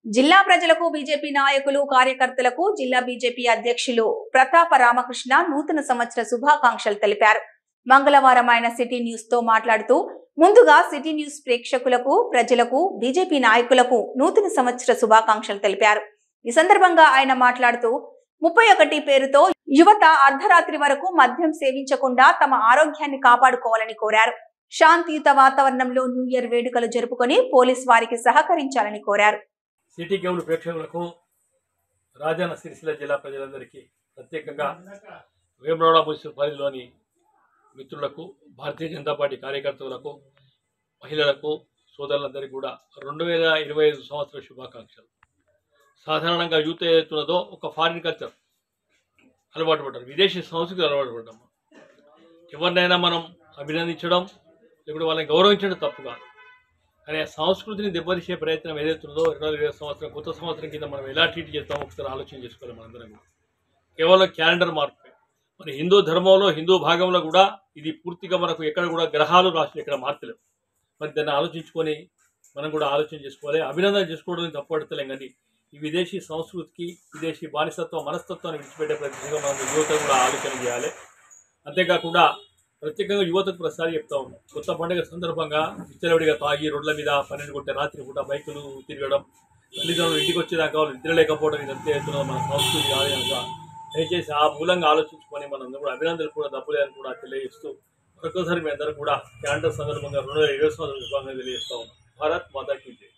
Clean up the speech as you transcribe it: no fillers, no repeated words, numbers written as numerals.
జిల్లా ప్రజలకు బీజేపీ నాయకులు కార్యకర్తలకు జిల్లా బీజేపీ అధ్యక్షులు ప్రతాప రామకృష్ణ నూతన సంవత్సర శుభాకాంక్షలు తెలిపారు. మంగళవారం ఆయన సిటీ న్యూస్ తో మాట్లాడుతూ ముందుగా సిటీ న్యూస్ ప్రేక్షకులకు ప్రజలకు బీజేపీ నాయకులకు నూతన సంవత్సర శుభాకాంక్షలు తెలిపారు. ఈ సందర్భంగా ఆయన మాట్లాడుతూ 31 పేరుతో యువత అర్ధరాత్రి వరకు మద్యం సేవించకుండా తమ ఆరోగ్యాన్ని కాపాడుకోవాలని కోరారు. శాంతియుత వాతావరణంలో న్యూ ఇయర్ వేడుకలు జరుపుకొని పోలీస్ వారికి సహకరించాలని కోరారు. సిటీ కేబుల్ ప్రేక్షకులకు రాజన్న సిరిసిల్ల జిల్లా ప్రజలందరికీ ప్రత్యేకంగా వేములవాడ మున్సిపల్ పరిధిలోని మిత్రులకు భారతీయ జనతా పార్టీ కార్యకర్తలకు మహిళలకు సోదరులందరికీ కూడా 2025 సంవత్సర శుభాకాంక్షలు. సాధారణంగా యూత్ ఏదైతున్నదో ఒక ఫారిన్ కల్చర్ అలవాటు పడ్డారు, విదేశీ సంస్కృతి అలవాటు పడ్డాము. ఎవరినైనా మనం అభినందించడం లేకుంటే వాళ్ళని గౌరవించడం తప్పు కాదు, కానీ ఆ సంస్కృతిని దెబ్బతీసే ప్రయత్నం ఏదైతుందో 2025 సంవత్సరం కొత్త సంవత్సరం కింద మనం ఎలా ట్రీట్ చేస్తామో ఒకసారి ఆలోచన చేసుకోవాలి. మనందరం కూడా కేవలం క్యాలెండర్ మార్పు, మన హిందూ ధర్మంలో హిందూ భాగంలో కూడా ఇది పూర్తిగా మనకు ఎక్కడ కూడా గ్రహాలు రాశులు ఎక్కడ మార్చలేవు. మరి దాన్ని ఆలోచించుకొని మనం కూడా ఆలోచన చేసుకోవాలి. అభినందన చేసుకోవడం తప్పడతలేం, కానీ ఈ విదేశీ సంస్కృతికి విదేశీ బానిసత్వం మనస్తత్వాన్ని విడిచిపెట్టే ప్రతిగా మనం యువత కూడా ఆలోచన చేయాలి. అంతేకాకుండా ప్రత్యేకంగా యువతకు ప్రసారి చెప్తా ఉన్నాం, కొత్త పండుగ సందర్భంగా విచ్చలవిడిగా తాగి రోడ్ల మీద 12 గంటల రాత్రి పూట బైకులు తిరగడం, తల్లిదండ్రులు ఇంటికి వచ్చేదాకా వాళ్ళు నిద్ర లేకపోవడం, ఇదంతా అవుతున్నది మన సంస్కృతి కాదు కనుక దయచేసి ఆ మూలంగా ఆలోచించుకొని మనం కూడా అభినందనలు కూడా తప్పులేదని కూడా తెలియజేస్తూ మరొకసారి మీ అందరూ కూడా క్యాలెండర్ సందర్భంగా 2020 సంవత్సరం తెలియజేస్తా ఉన్నాం. భారత్ మాతా కీ జై.